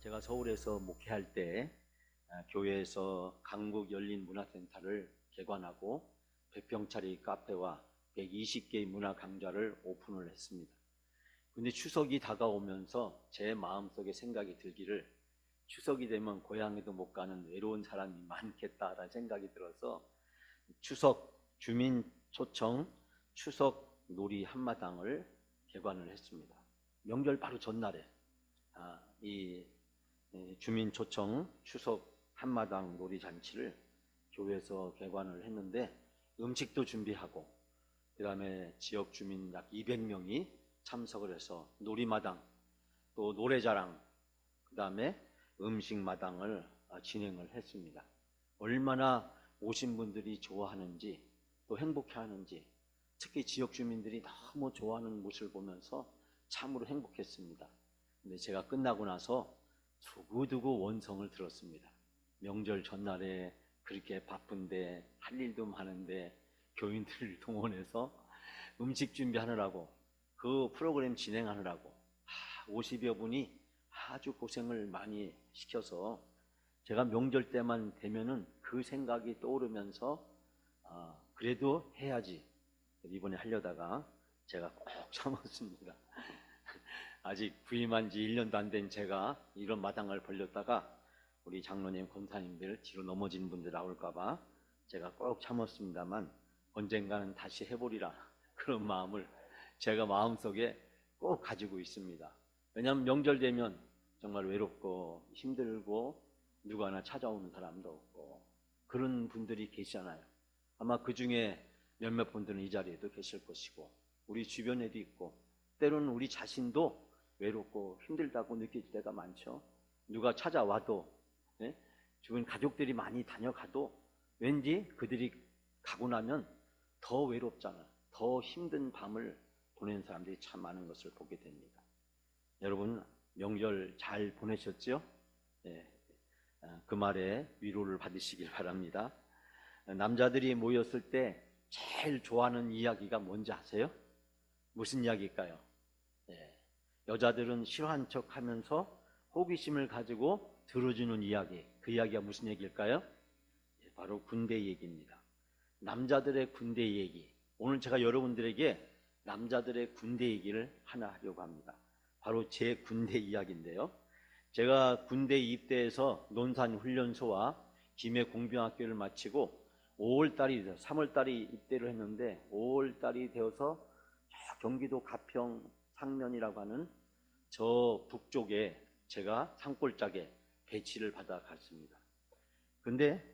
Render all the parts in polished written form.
제가 서울에서 목회할 때 교회에서 강북 열린문화센터를 개관하고 100평짜리 카페와 120개의 문화 강좌를 오픈을 했습니다. 근데 추석이 다가오면서 제 마음속에 생각이 들기를 추석이 되면 고향에도 못 가는 외로운 사람이 많겠다라는 생각이 들어서 추석 주민 초청 추석 놀이 한마당을 개관을 했습니다. 명절 바로 전날에 이 주민 초청 추석 한마당 놀이 잔치를 교회에서 개관을 했는데 음식도 준비하고 그 다음에 지역 주민 약 200명이 참석을 해서 놀이마당 또 노래자랑 그 다음에 음식마당을 진행을 했습니다. 얼마나 오신 분들이 좋아하는지 또 행복해하는지 특히 지역 주민들이 너무 좋아하는 모습을 보면서 참으로 행복했습니다. 근데 제가 끝나고 나서 두고두고 원성을 들었습니다. 명절 전날에 그렇게 바쁜데 할 일도 많은데 교인들을 동원해서 음식 준비하느라고 그 프로그램 진행하느라고 50여 분이 아주 고생을 많이 시켜서 제가 명절 때만 되면은 그 생각이 떠오르면서 그래도 해야지 이번에 하려다가 제가 꼭 참았습니다. 아직 부임한 지 1년도 안 된 제가 이런 마당을 벌렸다가 우리 장로님, 권사님들 뒤로 넘어진 분들 나올까봐 제가 꼭 참았습니다만 언젠가는 다시 해보리라 그런 마음을 제가 마음속에 꼭 가지고 있습니다. 왜냐하면 명절 되면 정말 외롭고 힘들고 누구 하나 찾아오는 사람도 없고 그런 분들이 계시잖아요. 아마 그 중에 몇몇 분들은 이 자리에도 계실 것이고 우리 주변에도 있고 때로는 우리 자신도 외롭고 힘들다고 느낄 때가 많죠. 누가 찾아와도 주변 가족들이 많이 다녀가도 왠지 그들이 가고 나면 더 외롭잖아. 더 힘든 밤을 보낸 사람들이 참 많은 것을 보게 됩니다. 여러분 명절 잘 보내셨죠? 그 말에 위로를 받으시길 바랍니다. 남자들이 모였을 때 제일 좋아하는 이야기가 뭔지 아세요? 무슨 이야기일까요? 여자들은 싫어한 척 하면서 호기심을 가지고 들어주는 이야기, 그 이야기가 무슨 얘기일까요? 바로 군대 얘기입니다. 남자들의 군대 얘기. 오늘 제가 여러분들에게 남자들의 군대 얘기를 하나 하려고 합니다. 바로 제 군대 이야기인데요. 제가 군대 입대해서 논산훈련소와 김해 공병학교를 마치고 5월달이 3월달이 입대를 했는데 5월달이 되어서 경기도 가평 상면이라고 하는 저 북쪽에 제가 산골짜기에 배치를 받아 갔습니다. 근데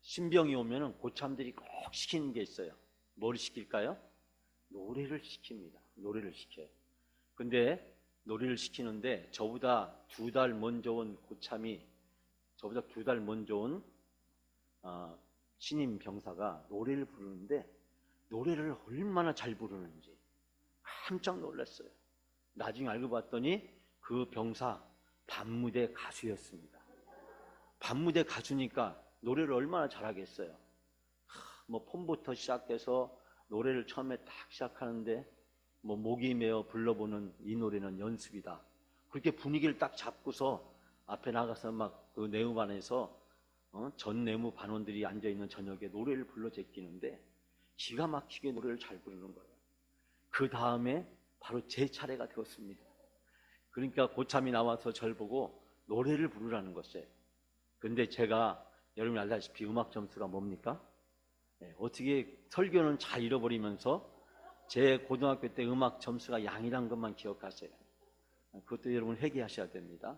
신병이 오면은 고참들이 꼭 시키는 게 있어요. 뭘 시킬까요? 노래를 시킵니다. 노래를 시켜요. 근데 노래를 시키는데 저보다 2달 먼저 온 고참이 저보다 2달 먼저 온 신임 병사가 노래를 부르는데 노래를 얼마나 잘 부르는지 깜짝 놀랐어요. 나중에 알고 봤더니 그 병사 밤무대 가수였습니다. 밤무대 가수니까 노래를 얼마나 잘하겠어요. 뭐 폰부터 시작해서 노래를 처음에 딱 시작하는데 뭐 목이 메어 불러보는 이 노래는 연습이다. 그렇게 분위기를 딱 잡고서 앞에 나가서 막 그 내무반에서 전 내무 반원들이 앉아있는 저녁에 노래를 불러 제끼는데 기가 막히게 노래를 잘 부르는 거예요. 그 다음에 바로 제 차례가 되었습니다. 그러니까 고참이 나와서 저를 보고 노래를 부르라는 것이에요. 근데 제가 여러분이 알다시피 음악 점수가 뭡니까? 어떻게 설교는 잘 잃어버리면서 제 고등학교 때 음악 점수가 양이란 것만 기억하세요. 그것도 여러분 회개하셔야 됩니다.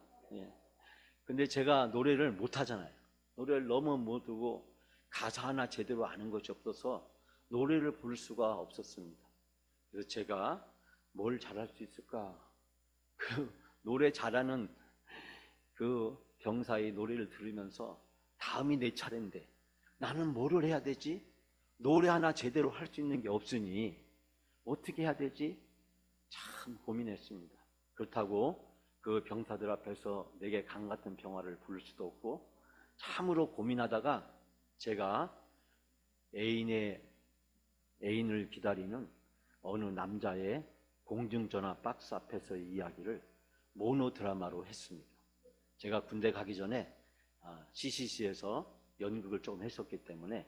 근데 제가 노래를 못하잖아요. 노래를 너무 못하고 가사 하나 제대로 아는 것이 없어서 노래를 부를 수가 없었습니다. 그래서 제가 뭘 잘할 수 있을까? 그 노래 잘하는 그 병사의 노래를 들으면서 다음이 내 차례인데 나는 뭐를 해야 되지? 노래 하나 제대로 할 수 있는 게 없으니 어떻게 해야 되지? 참 고민했습니다. 그렇다고 그 병사들 앞에서 내게 강 같은 병화를 부를 수도 없고 참으로 고민하다가 제가 애인을 기다리는 어느 남자의 공중전화 박스 앞에서의 이야기를 모노드라마로 했습니다. 제가 군대 가기 전에 CCC에서 연극을 조금 했었기 때문에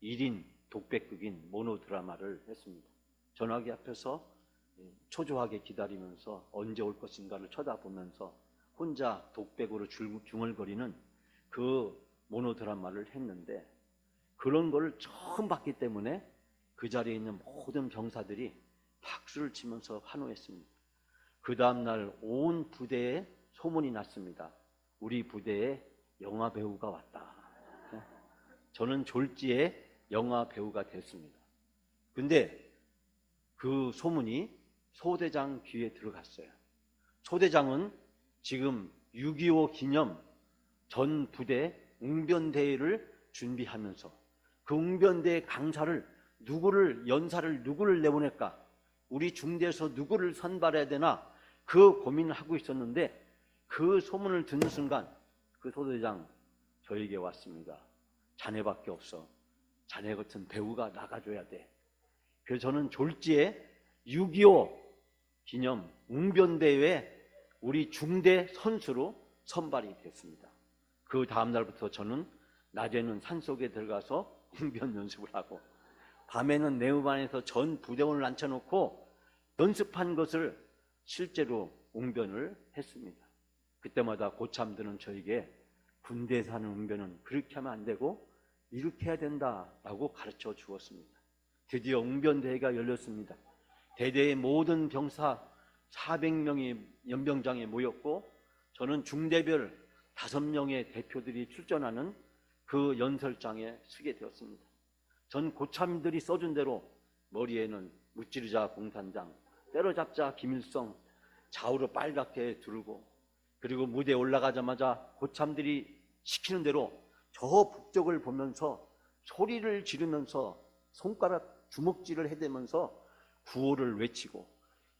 1인 독백극인 모노드라마를 했습니다. 전화기 앞에서 초조하게 기다리면서 언제 올 것인가를 쳐다보면서 혼자 독백으로 중얼거리는 그 모노드라마를 했는데, 그런 걸 처음 봤기 때문에 그 자리에 있는 모든 병사들이 박수를 치면서 환호했습니다. 그 다음날 온 부대에 소문이 났습니다. 우리 부대에 영화 배우가 왔다. 저는 졸지에 영화 배우가 됐습니다. 근데 그 소문이 소대장 귀에 들어갔어요. 소대장은 지금 6.25 기념 전 부대 웅변대회를 준비하면서 그 웅변대회 강사를 연사를 누구를 내보낼까, 우리 중대에서 누구를 선발해야 되나 그 고민을 하고 있었는데, 그 소문을 듣는 순간 그 소대장 저에게 왔습니다. 자네밖에 없어. 자네 같은 배우가 나가줘야 돼. 그래서 저는 졸지에 6.25 기념 웅변대회에 우리 중대 선수로 선발이 됐습니다. 그 다음날부터 저는 낮에는 산속에 들어가서 웅변 연습을 하고, 밤에는 내무반에서 전 부대원을 앉혀놓고 연습한 것을 실제로 웅변을 했습니다. 그때마다 고참들은 저에게 군대에서 하는 웅변은 그렇게 하면 안 되고 이렇게 해야 된다라고 가르쳐 주었습니다. 드디어 웅변대회가 열렸습니다. 대대의 모든 병사 400명이 연병장에 모였고, 저는 중대별 5명의 대표들이 출전하는 그 연설장에 서게 되었습니다. 전 고참들이 써준 대로 머리에는 무찌르자 공산당, 때려잡자 김일성, 좌우로 빨갛게 두르고, 그리고 무대에 올라가자마자 고참들이 시키는 대로 저 북쪽을 보면서 소리를 지르면서 손가락 주먹질을 해대면서 구호를 외치고,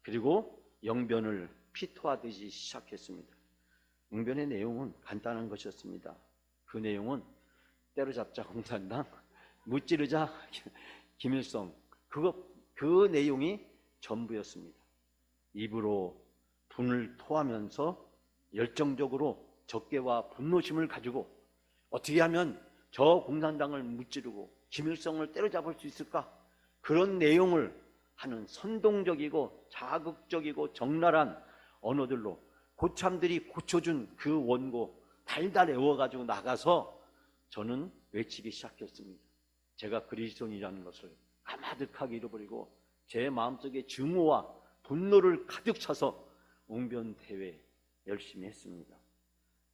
그리고 영변을 피토하듯이 시작했습니다. 웅변의 내용은 간단한 것이었습니다. 그 내용은 때려잡자 공산당, 무찌르자 김일성, 그 내용이 전부였습니다. 입으로 분을 토하면서 열정적으로 적개와 분노심을 가지고 어떻게 하면 저 공산당을 무찌르고 김일성을 때려잡을 수 있을까, 그런 내용을 하는 선동적이고 자극적이고 적나라한 언어들로 고참들이 고쳐준 그 원고 달달 외워가지고 나가서 저는 외치기 시작했습니다. 제가 그리스도인이라는 것을 가마득하게 잃어버리고 제 마음속에 증오와 분노를 가득 차서 웅변대회 열심히 했습니다.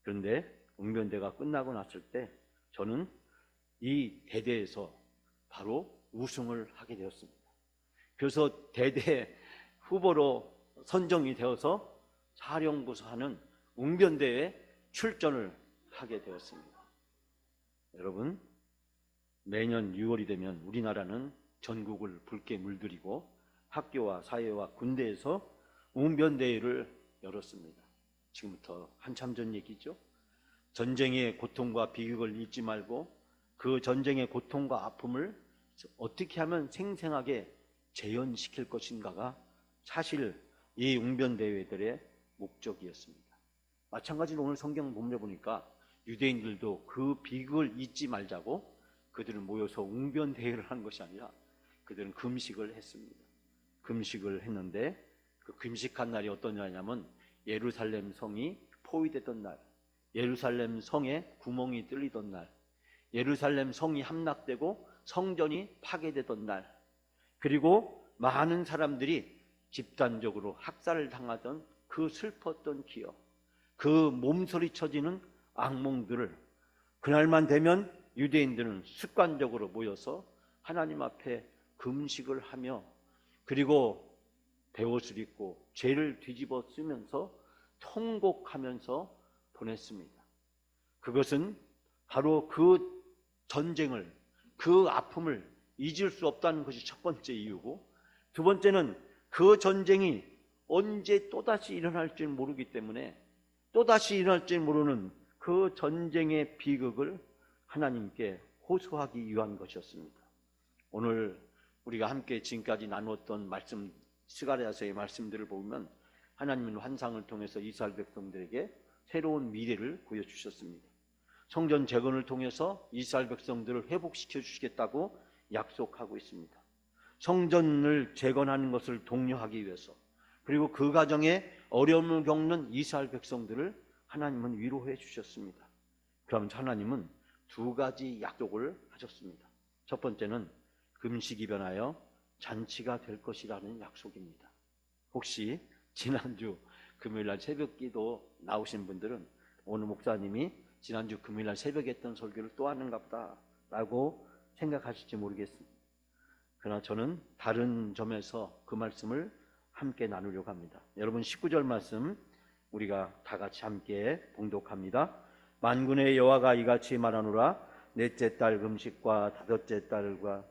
그런데 웅변대가 끝나고 났을 때 저는 이 대대에서 바로 우승을 하게 되었습니다. 그래서 대대 후보로 선정이 되어서 사령부서 하는 웅변대회에 출전을 하게 되었습니다. 여러분, 매년 6월이 되면 우리나라는 전국을 붉게 물들이고 학교와 사회와 군대에서 웅변대회를 열었습니다. 지금부터 한참 전 얘기죠. 전쟁의 고통과 비극을 잊지 말고 그 전쟁의 고통과 아픔을 어떻게 하면 생생하게 재현시킬 것인가가 사실 이 웅변대회들의 목적이었습니다. 마찬가지로 오늘 성경 본문에 보니까 유대인들도 그 비극을 잊지 말자고 그들은 모여서 웅변대회를 한 것이 아니라 그들은 금식을 했습니다. 금식을 했는데 그 금식한 날이 어떤 날이냐면 예루살렘 성이 포위됐던 날, 예루살렘 성에 구멍이 뚫리던 날, 예루살렘 성이 함락되고 성전이 파괴되던 날, 그리고 많은 사람들이 집단적으로 학살을 당하던 그 슬펐던 기억, 그 몸서리 쳐지는 악몽들을 그날만 되면 유대인들은 습관적으로 모여서 하나님 앞에 금식을 하며 그리고 베옷을 입고 죄를 뒤집어 쓰면서 통곡하면서 보냈습니다. 그것은 바로 그 전쟁을, 그 아픔을 잊을 수 없다는 것이 첫 번째 이유고, 두 번째는 그 전쟁이 언제 또다시 일어날지 모르기 때문에 또다시 일어날지 모르는 그 전쟁의 비극을 하나님께 호소하기 위한 것이었습니다. 오늘 우리가 함께 지금까지 나누었던 말씀, 스가랴서의 말씀들을 보면 하나님은 환상을 통해서 이스라엘 백성들에게 새로운 미래를 보여주셨습니다. 성전 재건을 통해서 이스라엘 백성들을 회복시켜 주시겠다고 약속하고 있습니다. 성전을 재건하는 것을 독려하기 위해서, 그리고 그 과정에 어려움을 겪는 이스라엘 백성들을 하나님은 위로해 주셨습니다. 그러면서 하나님은 두 가지 약속을 하셨습니다. 첫 번째는 금식이 변하여 잔치가 될 것이라는 약속입니다. 혹시 지난주 금요일날 새벽기도 나오신 분들은 오늘 목사님이 지난주 금요일날 새벽에 했던 설교를 또 하는가 보다 라고 생각하실지 모르겠습니다. 그러나 저는 다른 점에서 그 말씀을 함께 나누려고 합니다. 여러분 19절 말씀 우리가 다 같이 함께 봉독합니다. 만군의 여호와가 이같이 말하노라. 넷째 달 금식과 다섯째 달과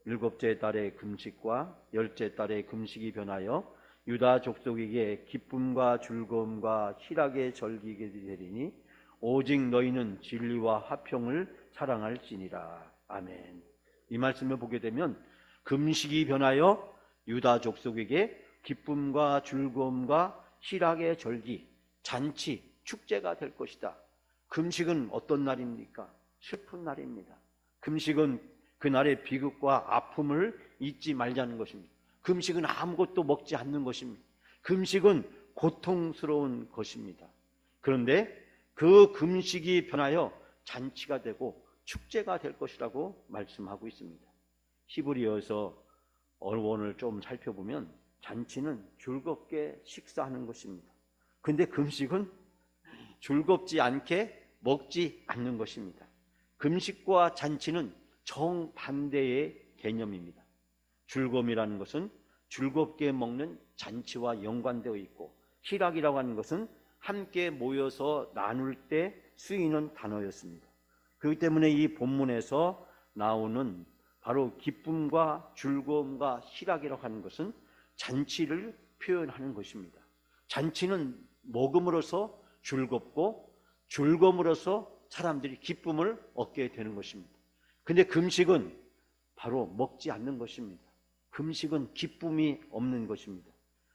일곱째 달의 금식과 열째 달의 금식이 변하여 유다 족속에게 기쁨과 즐거움과 희락의 절기게 되리니 오직 너희는 진리와 화평을 사랑할지니라. 아멘. 이 말씀을 보게 되면 금식이 변하여 유다 족속에게 기쁨과 즐거움과 희락의 절기, 잔치, 축제가 될 것이다. 금식은 어떤 날입니까? 슬픈 날입니다. 금식은 그날의 비극과 아픔을 잊지 말자는 것입니다. 금식은 아무것도 먹지 않는 것입니다. 금식은 고통스러운 것입니다. 그런데 그 금식이 변하여 잔치가 되고 축제가 될 것이라고 말씀하고 있습니다. 히브리어에서 어원을 좀 살펴보면 잔치는 즐겁게 식사하는 것입니다. 근데 금식은 즐겁지 않게 먹지 않는 것입니다. 금식과 잔치는 정반대의 개념입니다. 즐거움이라는 것은 즐겁게 먹는 잔치와 연관되어 있고, 희락이라고 하는 것은 함께 모여서 나눌 때 쓰이는 단어였습니다. 그렇기 때문에 이 본문에서 나오는 바로 기쁨과 즐거움과 희락이라고 하는 것은 잔치를 표현하는 것입니다. 잔치는 먹음으로써 즐겁고 즐거움으로써 사람들이 기쁨을 얻게 되는 것입니다. 근데 금식은 바로 먹지 않는 것입니다. 금식은 기쁨이 없는 것입니다.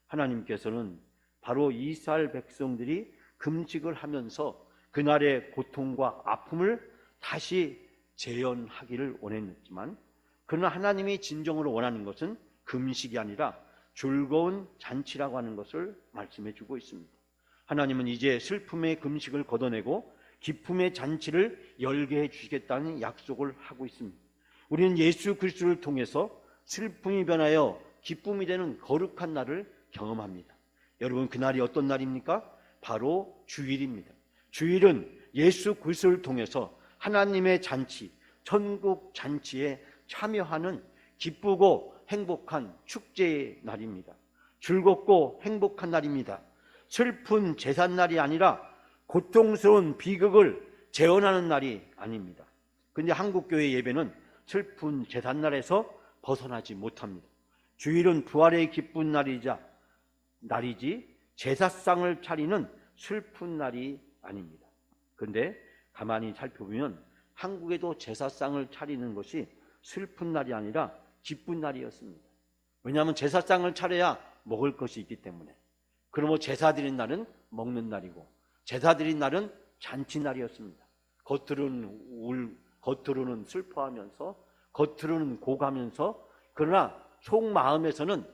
하나님께서는 바로 이스라엘 백성들이 금식을 하면서 그날의 고통과 아픔을 다시 재현하기를 원했지만, 그러나 하나님이 진정으로 원하는 것은 금식이 아니라 즐거운 잔치라고 하는 것을 말씀해 주고 있습니다. 하나님은 이제 슬픔의 금식을 걷어내고 기쁨의 잔치를 열게 해 주시겠다는 약속을 하고 있습니다. 우리는 예수 그리스도를 통해서 슬픔이 변하여 기쁨이 되는 거룩한 날을 경험합니다. 여러분, 그날이 어떤 날입니까? 바로 주일입니다. 주일은 예수 그리스도를 통해서 하나님의 잔치, 천국 잔치에 참여하는 기쁘고 행복한 축제의 날입니다. 즐겁고 행복한 날입니다. 슬픈 제삿날이 아니라 고통스러운 비극을 재현하는 날이 아닙니다. 그런데 한국교회 예배는 슬픈 제삿날에서 벗어나지 못합니다. 주일은 부활의 기쁜 날이지 제사상을 차리는 슬픈 날이 아닙니다. 그런데 가만히 살펴보면 한국에도 제사상을 차리는 것이 슬픈 날이 아니라 기쁜 날이었습니다. 왜냐하면 제사상을 차려야 먹을 것이 있기 때문에. 그러므로 제사 드린 날은 먹는 날이고, 제사 드린 날은 잔치 날이었습니다. 겉으로는 슬퍼하면서, 겉으로는 고가면서, 그러나 속마음에서는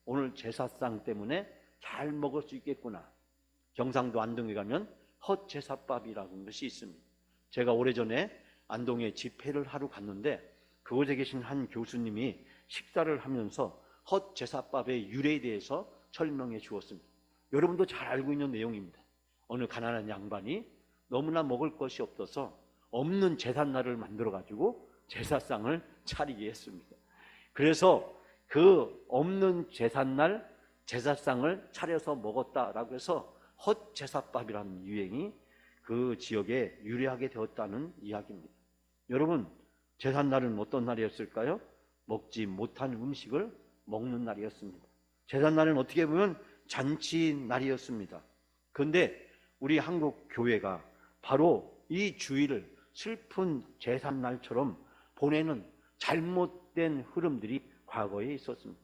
오늘 제사상 때문에 잘 먹을 수 있겠구나. 경상도 안동에 가면 헛제사밥이라는 것이 있습니다. 제가 오래전에 안동에 집회를 하러 갔는데 그곳에 계신 한 교수님이 식사를 하면서 헛제사밥의 유래에 대해서 설명해 주었습니다. 여러분도 잘 알고 있는 내용입니다. 어느 가난한 양반이 너무나 먹을 것이 없어서 없는 제삿날을 만들어 가지고 제사상을 차리게 했습니다. 그래서 그 없는 제삿날 제사상을 차려서 먹었다라고 해서 헛제사밥이라는 유행이 그 지역에 유래하게 되었다는 이야기입니다. 여러분, 제삿날은 어떤 날이었을까요? 먹지 못한 음식을 먹는 날이었습니다. 제삿날은 어떻게 보면 잔치 날이었습니다. 그런데 우리 한국 교회가 바로 이 주일을 슬픈 제삿날처럼 보내는 잘못된 흐름들이 과거에 있었습니다.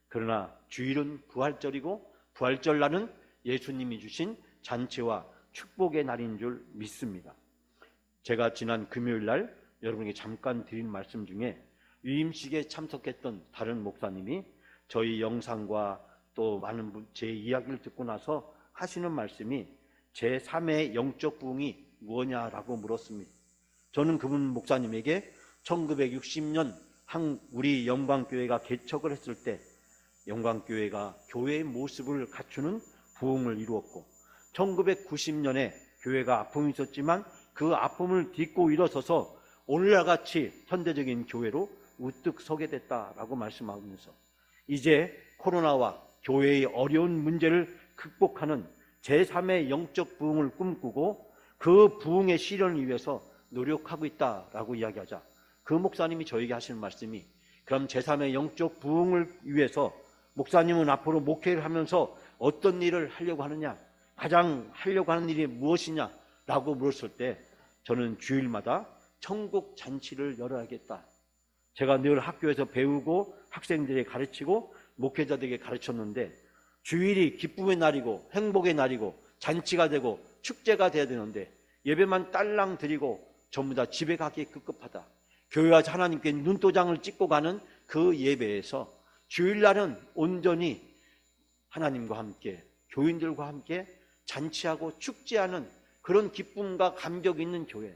그러나 주일은 부활절이고, 부활절날은 예수님이 주신 잔치와 축복의 날인 줄 믿습니다. 제가 지난 금요일 날 여러분에게 잠깐 드린 말씀 중에 위임식에 참석했던 다른 목사님이 저희 영상과 또 많은 제 이야기를 듣고 나서 하시는 말씀이 제3의 영적 부흥이 뭐냐라고 물었습니다. 저는 그분 목사님에게 1960년 우리 영광교회가 개척을 했을 때 영광교회가 교회의 모습을 갖추는 부흥을 이루었고 1990년에 교회가 아픔이 있었지만 그 아픔을 딛고 일어서서 오늘날 같이 현대적인 교회로 우뚝 서게 됐다라고 말씀하면서 이제 코로나와 교회의 어려운 문제를 극복하는 제3의 영적 부흥을 꿈꾸고 그 부흥의 실현을 위해서 노력하고 있다라고 이야기하자 그 목사님이 저에게 하시는 말씀이 그럼 제3의 영적 부흥을 위해서 목사님은 앞으로 목회를 하면서 어떤 일을 하려고 하느냐, 가장 하려고 하는 일이 무엇이냐라고 물었을 때 저는 주일마다 천국 잔치를 열어야겠다. 제가 늘 학교에서 배우고 학생들에게 가르치고 목회자들에게 가르쳤는데 주일이 기쁨의 날이고 행복의 날이고 잔치가 되고 축제가 돼야 되는데 예배만 딸랑 드리고 전부 다 집에 가기에 급급하다. 교회와 하나님께 눈도장을 찍고 가는 그 예배에서 주일날은 온전히 하나님과 함께 교인들과 함께 잔치하고 축제하는 그런 기쁨과 감격이 있는 교회,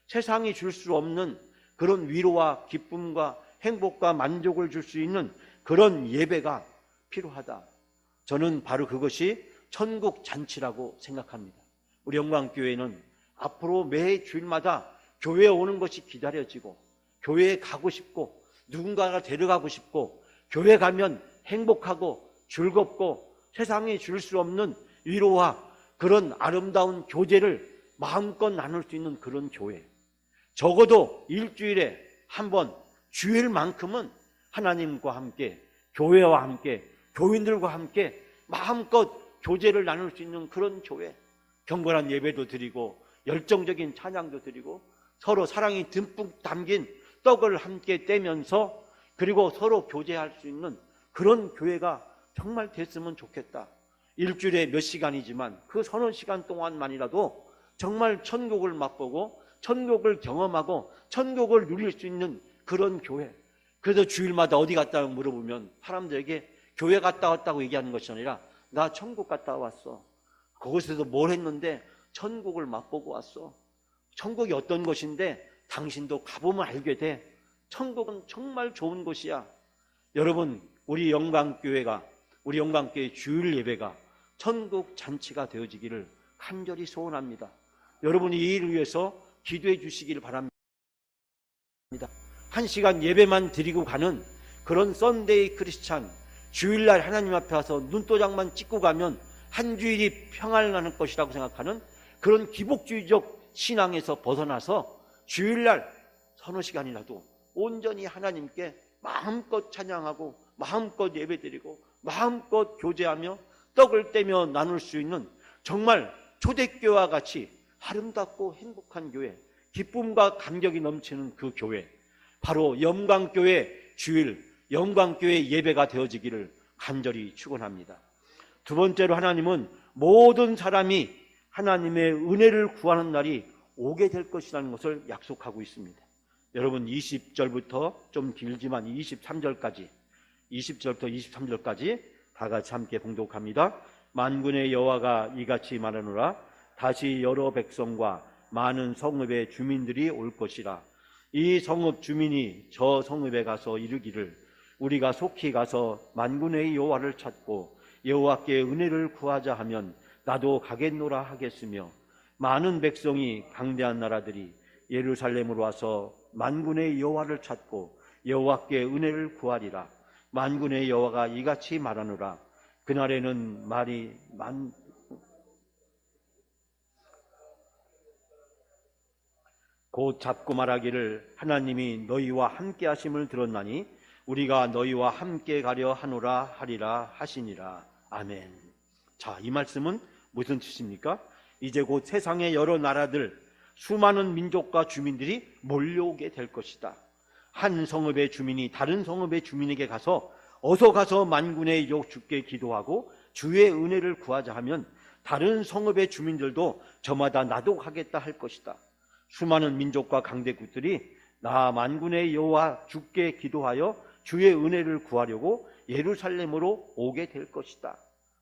세상이 줄 수 없는 그런 위로와 기쁨과 행복과 만족을 줄 수 있는 그런 예배가 필요하다. 저는 바로 그것이 천국 잔치라고 생각합니다. 우리 영광교회는 앞으로 매 주일마다 교회에 오는 것이 기다려지고 교회에 가고 싶고 누군가가 데려가고 싶고 교회 가면 행복하고 즐겁고 세상에 줄 수 없는 위로와 그런 아름다운 교제를 마음껏 나눌 수 있는 그런 교회, 적어도 일주일에 한 번 주일만큼은 하나님과 함께 교회와 함께 교인들과 함께 마음껏 교제를 나눌 수 있는 그런 교회, 경건한 예배도 드리고 열정적인 찬양도 드리고 서로 사랑이 듬뿍 담긴 떡을 함께 떼면서 그리고 서로 교제할 수 있는 그런 교회가 정말 됐으면 좋겠다. 일주일에 몇 시간이지만 그 서너 시간 동안만이라도 정말 천국을 맛보고 천국을 경험하고 천국을 누릴 수 있는 그런 교회. 그래서 주일마다 어디 갔다 물어보면 사람들에게 교회 갔다 왔다고 얘기하는 것이 아니라 나 천국 갔다 왔어. 그곳에서 뭘 했는데 천국을 맛보고 왔어. 천국이 어떤 것인데 당신도 가보면 알게 돼. 천국은 정말 좋은 곳이야. 여러분, 우리 영광교회가, 우리 영광교회 주일 예배가 천국 잔치가 되어지기를 간절히 소원합니다. 여러분이 이 일을 위해서 기도해 주시기를 바랍니다. 1시간 예배만 드리고 가는 그런 썬데이 크리스찬, 주일날 하나님 앞에 와서 눈도장만 찍고 가면 한 주일이 평안을 나는 것이라고 생각하는 그런 기복주의적 신앙에서 벗어나서 주일날 서너 시간이라도 온전히 하나님께 마음껏 찬양하고 마음껏 예배드리고 마음껏 교제하며 떡을 떼며 나눌 수 있는 정말 초대교회와 같이 아름답고 행복한 교회, 기쁨과 감격이 넘치는 그 교회, 바로 영광교회 주일, 영광교회 예배가 되어지기를 간절히 축원합니다. 두 번째로 하나님은 모든 사람이 하나님의 은혜를 구하는 날이 오게 될 것이라는 것을 약속하고 있습니다. 여러분 20절부터 좀 길지만 23절부터 23절까지 다 같이 함께 봉독합니다. 만군의 여호와가 이같이 말하노라. 다시 여러 백성과 많은 성읍의 주민들이 올 것이라. 이 성읍 주민이 저 성읍에 가서 이르기를 우리가 속히 가서 만군의 여호와를 찾고 여호와께 은혜를 구하자 하면 나도 가겠노라 하겠으며 많은 백성이 강대한 나라들이 예루살렘으로 와서 만군의 여호와를 찾고 여호와께 은혜를 구하리라. 만군의 여호와가 이같이 말하노라. 그날에는 곧 잡고 말하기를 하나님이 너희와 함께 하심을 들었나니 우리가 너희와 함께 가려 하노라 하리라 하시니라. 아멘. 자, 이 말씀은 무슨 뜻입니까? 이제 곧 세상의 여러 나라들, 수많은 민족과 주민들이 몰려오게 될 것이다. 한 성읍의 주민이 다른 성읍의 주민에게 가서 어서 가서 만군의 주께 기도하고 주의 은혜를 구하자 하면 다른 성읍의 주민들도 저마다 나도 가겠다 할 것이다. 수많은 민족과 강대국들이 나 만군의 여호와 주께 기도하여 주의 은혜를 구하려고 예루살렘으로 오게 될 것이다.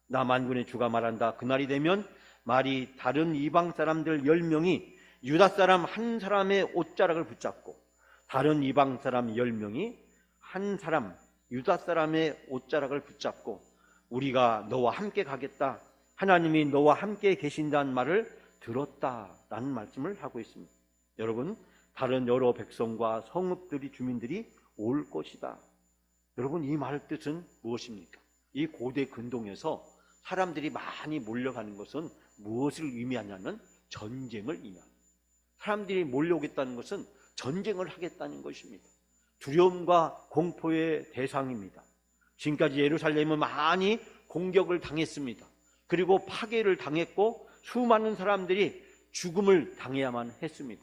나 만군의 주가 말한다. 그날이 되면 말이 다른 이방 사람들 10명이 유다 사람 한 사람의 옷자락을 붙잡고 다른 이방 사람 10명이 한 사람 유다 사람의 옷자락을 붙잡고 우리가 너와 함께 가겠다. 하나님이 너와 함께 계신다는 말을 들었다라는 말씀을 하고 있습니다. 여러분, 다른 여러 백성과 성읍들이 주민들이 올 것이다. 여러분, 이 말의 뜻은 무엇입니까? 이 고대 근동에서 사람들이 많이 몰려가는 것은 무엇을 의미하냐면 전쟁을 의미합니다. 사람들이 몰려오겠다는 것은 전쟁을 하겠다는 것입니다. 두려움과 공포의 대상입니다. 지금까지 예루살렘은 많이 공격을 당했습니다. 그리고 파괴를 당했고 수많은 사람들이 죽음을 당해야만 했습니다.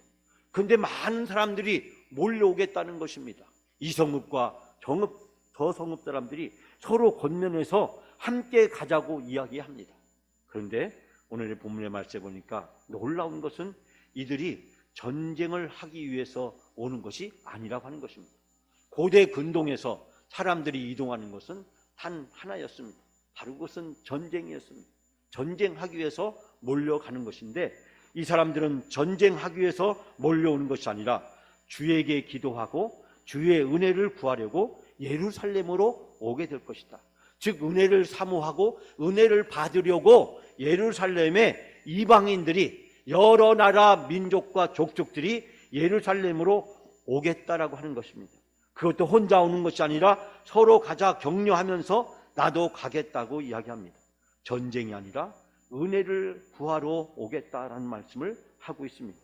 그런데 많은 사람들이 몰려오겠다는 것입니다. 이 성읍과 저 성읍 사람들이 서로 권면해서 함께 가자고 이야기합니다. 그런데 오늘의 본문의 말씀에 보니까 놀라운 것은 이들이 전쟁을 하기 위해서 오는 것이 아니라고 하는 것입니다. 고대 근동에서 사람들이 이동하는 것은 단 하나였습니다. 바로 그것은 전쟁이었습니다. 전쟁하기 위해서 몰려가는 것인데 이 사람들은 전쟁하기 위해서 몰려오는 것이 아니라 주에게 기도하고 주의 은혜를 구하려고 예루살렘으로 오게 될 것이다. 즉 은혜를 사모하고 은혜를 받으려고 예루살렘에 이방인들이 여러 나라 민족과 족속들이 예루살렘으로 오겠다라고 하는 것입니다. 그것도 혼자 오는 것이 아니라 서로 가자 격려하면서 나도 가겠다고 이야기합니다. 전쟁이 아니라 은혜를 구하러 오겠다라는 말씀을 하고 있습니다.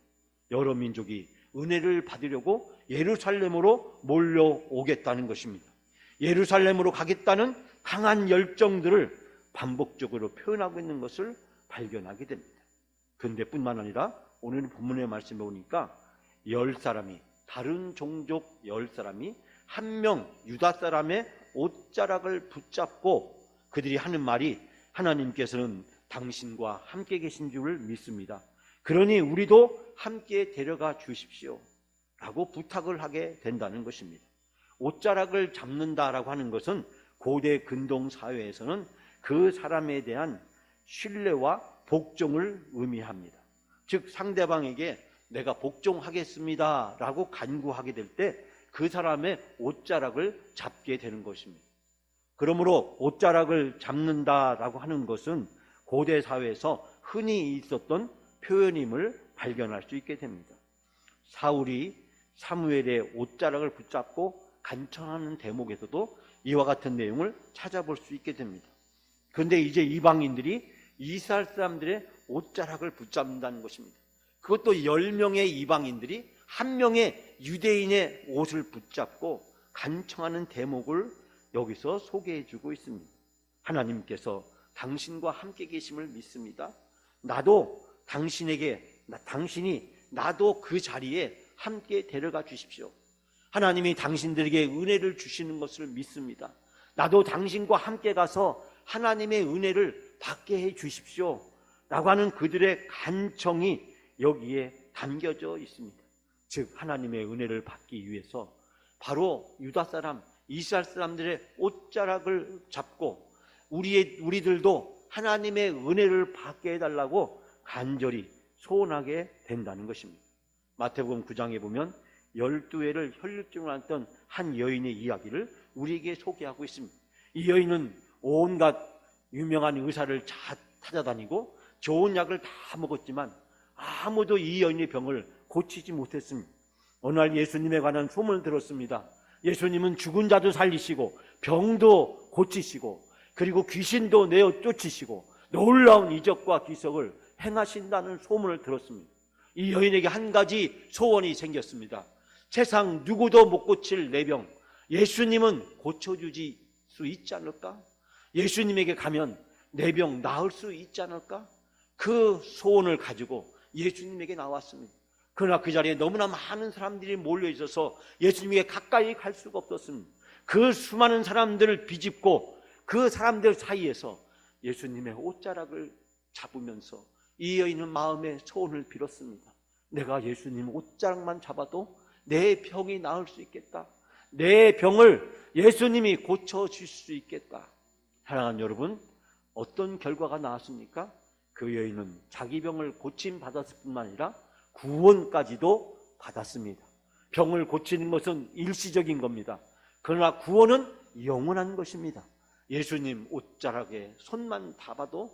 여러 민족이 은혜를 받으려고 예루살렘으로 몰려오겠다는 것입니다. 예루살렘으로 가겠다는 강한 열정들을 반복적으로 표현하고 있는 것을 발견하게 됩니다. 그런데 뿐만 아니라 오늘 본문의 말씀에 보니까 10사람이 다른 종족 10사람이 한 명 유다 사람의 옷자락을 붙잡고 그들이 하는 말이 하나님께서는 당신과 함께 계신 줄을 믿습니다. 그러니 우리도 함께 데려가 주십시오 라고 부탁을 하게 된다는 것입니다. 옷자락을 잡는다라고 하는 것은 고대 근동 사회에서는 그 사람에 대한 신뢰와 복종을 의미합니다. 즉 상대방에게 내가 복종하겠습니다 라고 간구하게 될 때 그 사람의 옷자락을 잡게 되는 것입니다. 그러므로 옷자락을 잡는다라고 하는 것은 고대 사회에서 흔히 있었던 표현임을 발견할 수 있게 됩니다. 사울이 사무엘의 옷자락을 붙잡고 간청하는 대목에서도 이와 같은 내용을 찾아볼 수 있게 됩니다. 그런데 이제 이방인들이 이스라엘 사람들의 옷자락을 붙잡는다는 것입니다. 그것도 10명의 이방인들이 한 명의 유대인의 옷을 붙잡고 간청하는 대목을 여기서 소개해주고 있습니다. 하나님께서 당신과 함께 계심을 믿습니다. 나도 당신이 나도 그 자리에 함께 데려가 주십시오. 하나님이 당신들에게 은혜를 주시는 것을 믿습니다. 나도 당신과 함께 가서 하나님의 은혜를 받게 해 주십시오 라고 하는 그들의 간청이 여기에 담겨져 있습니다. 즉 하나님의 은혜를 받기 위해서 바로 유다 사람, 이스라엘 사람들의 옷자락을 잡고 우리들도 하나님의 은혜를 받게 해달라고 간절히 소원하게 된다는 것입니다. 마태복음 9장에 보면 12회를 혈류증을 앓던 한 여인의 이야기를 우리에게 소개하고 있습니다. 이 여인은 온갖 유명한 의사를 찾아다니고 좋은 약을 다 먹었지만 아무도 이 여인의 병을 고치지 못했습니다. 어느 날 예수님에 관한 소문을 들었습니다. 예수님은 죽은 자도 살리시고 병도 고치시고 그리고 귀신도 내어 쫓으시고 놀라운 이적과 기적을 행하신다는 소문을 들었습니다. 이 여인에게 한 가지 소원이 생겼습니다. 세상 누구도 못 고칠 내 병, 예수님은 고쳐주지 수 있지 않을까? 예수님에게 가면 내 병 나을 수 있지 않을까? 그 소원을 가지고 예수님에게 나왔습니다. 그러나 그 자리에 너무나 많은 사람들이 몰려 있어서 예수님에게 가까이 갈 수가 없었습니다. 그 수많은 사람들을 비집고 그 사람들 사이에서 예수님의 옷자락을 잡으면서 이 여인은 마음에 소원을 빌었습니다. 내가 예수님 옷자락만 잡아도 내 병이 나을 수 있겠다. 내 병을 예수님이 고쳐주실 수 있겠다. 사랑하는 여러분, 어떤 결과가 나왔습니까? 그 여인은 자기 병을 고침받았을 뿐만 아니라 구원까지도 받았습니다. 병을 고치는 것은 일시적인 겁니다. 그러나 구원은 영원한 것입니다. 예수님 옷자락에 손만 닿아도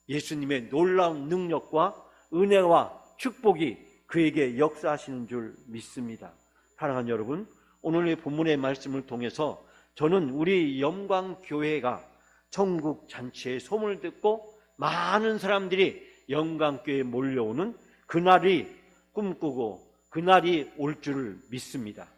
예수님의 놀라운 능력과 은혜와 축복이 그에게 역사하시는 줄 믿습니다. 사랑하는 여러분, 오늘의 본문의 말씀을 통해서 저는 우리 영광교회가 천국 잔치의 소문을 듣고 많은 사람들이 영광교회에 몰려오는 그날이 꿈꾸고 그날이 올 줄을 믿습니다.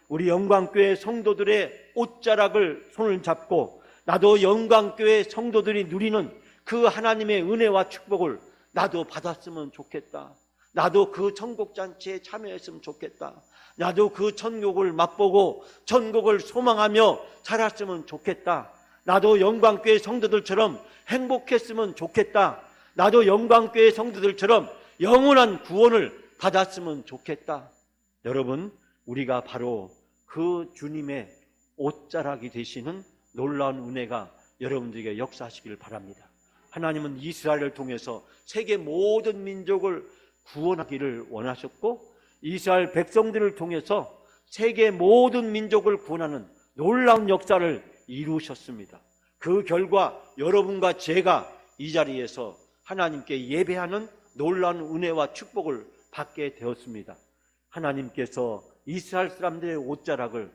우리 영광교회 성도들의 옷자락을 손을 잡고 나도 영광교회 성도들이 누리는 그 하나님의 은혜와 축복을 나도 받았으면 좋겠다. 나도 그 천국잔치에 참여했으면 좋겠다. 나도 그 천국을 맛보고 천국을 소망하며 살았으면 좋겠다. 나도 영광교회 성도들처럼 행복했으면 좋겠다. 나도 영광교회 성도들처럼 영원한 구원을 받았으면 좋겠다. 여러분, 우리가 바로 그 주님의 옷자락이 되시는 놀라운 은혜가 여러분들에게 역사하시길 바랍니다. 하나님은 이스라엘을 통해서 세계 모든 민족을 구원하기를 원하셨고, 이스라엘 백성들을 통해서 세계 모든 민족을 구원하는 놀라운 역사를 이루셨습니다. 그 결과 여러분과 제가 이 자리에서 하나님께 예배하는 놀라운 은혜와 축복을 받게 되었습니다. 하나님께서 이스라엘 사람들의 옷자락을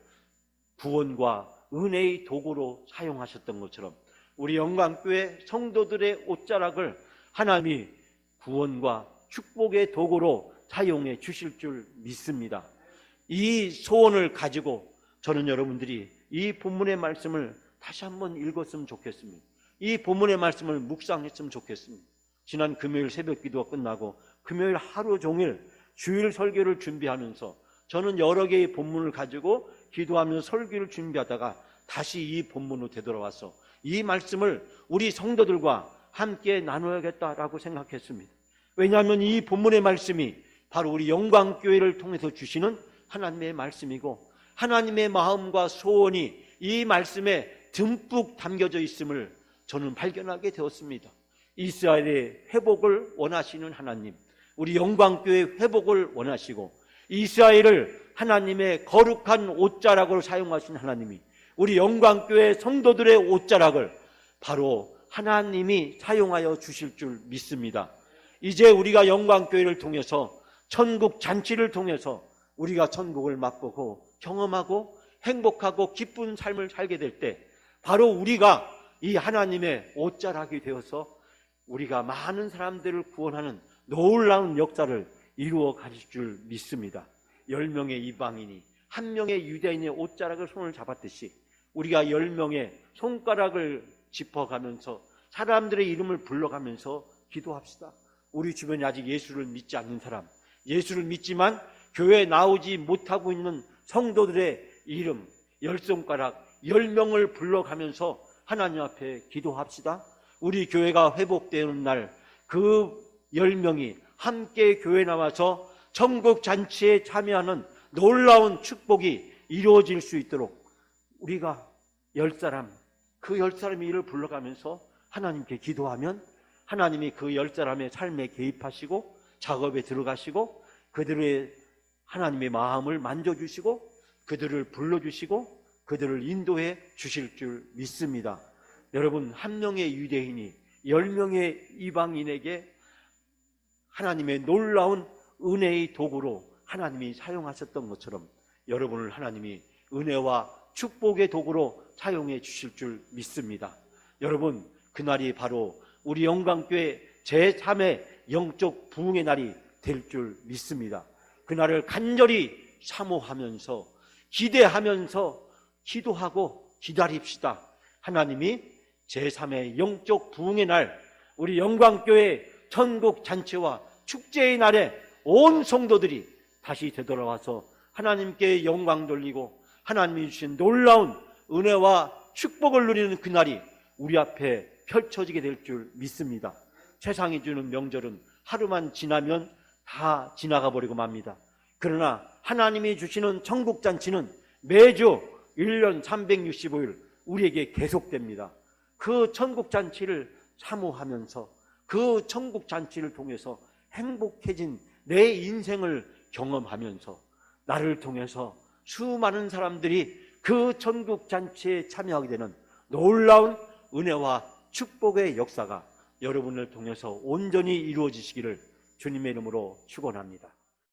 구원과 은혜의 도구로 사용하셨던 것처럼 우리 영광교회 성도들의 옷자락을 하나님이 구원과 축복의 도구로 사용해 주실 줄 믿습니다. 이 소원을 가지고 저는 여러분들이 이 본문의 말씀을 다시 한번 읽었으면 좋겠습니다. 이 본문의 말씀을 묵상했으면 좋겠습니다. 지난 금요일 새벽 기도가 끝나고 금요일 하루 종일 주일 설교를 준비하면서 저는 여러 개의 본문을 가지고 기도하면서 설교를 준비하다가 다시 이 본문으로 되돌아와서 이 말씀을 우리 성도들과 함께 나눠야겠다라고 생각했습니다. 왜냐하면 이 본문의 말씀이 바로 우리 영광교회를 통해서 주시는 하나님의 말씀이고, 하나님의 마음과 소원이 이 말씀에 듬뿍 담겨져 있음을 저는 발견하게 되었습니다. 이스라엘의 회복을 원하시는 하나님, 우리 영광교회의 회복을 원하시고, 이스라엘을 하나님의 거룩한 옷자락으로 사용하신 하나님이 우리 영광교회 성도들의 옷자락을 바로 하나님이 사용하여 주실 줄 믿습니다. 이제 우리가 영광교회를 통해서 천국 잔치를 통해서 우리가 천국을 맛보고 경험하고 행복하고 기쁜 삶을 살게 될 때 바로 우리가 이 하나님의 옷자락이 되어서 우리가 많은 사람들을 구원하는 놀라운 역사를 이루어 가실 줄 믿습니다. 10명의 이방인이 1명의 유대인의 옷자락을 손을 잡았듯이 우리가 10명의 손가락을 짚어가면서 사람들의 이름을 불러가면서 기도합시다. 우리 주변에 아직 예수를 믿지 않는 사람, 예수를 믿지만 교회에 나오지 못하고 있는 성도들의 이름 10손가락 10명을 불러가면서 하나님 앞에 기도합시다. 우리 교회가 회복되는 날 그 10명이 함께 교회에 나와서 천국 잔치에 참여하는 놀라운 축복이 이루어질 수 있도록 우리가 10사람, 그 10사람의 일을 불러가면서 하나님께 기도하면 하나님이 그 10사람의 삶에 개입하시고 작업에 들어가시고 그들의 하나님의 마음을 만져주시고 그들을 불러주시고 그들을 인도해 주실 줄 믿습니다. 여러분, 1명의 유대인이 10명의 이방인에게 하나님의 놀라운 은혜의 도구로 하나님이 사용하셨던 것처럼 여러분을 하나님이 은혜와 축복의 도구로 사용해 주실 줄 믿습니다. 여러분, 그날이 바로 우리 영광교회 제3의 영적 부흥의 날이 될 줄 믿습니다. 그날을 간절히 사모하면서 기대하면서 기도하고 기다립시다. 하나님이 제3의 영적 부흥의 날, 우리 영광교회 천국 잔치와 축제의 날에 온 성도들이 다시 되돌아와서 하나님께 영광 돌리고 하나님이 주신 놀라운 은혜와 축복을 누리는 그날이 우리 앞에 펼쳐지게 될 줄 믿습니다. 세상이 주는 명절은 하루만 지나면 다 지나가 버리고 맙니다. 그러나 하나님이 주시는 천국잔치는 매주 1년 365일 우리에게 계속됩니다. 그 천국잔치를 사모하면서 그 천국잔치를 통해서 행복해진 내 인생을 경험하면서 나를 통해서 수많은 사람들이 그 천국잔치에 참여하게 되는 놀라운 은혜와 축복의 역사가 여러분을 통해서 온전히 이루어지시기를 주님의 이름으로 축원합니다.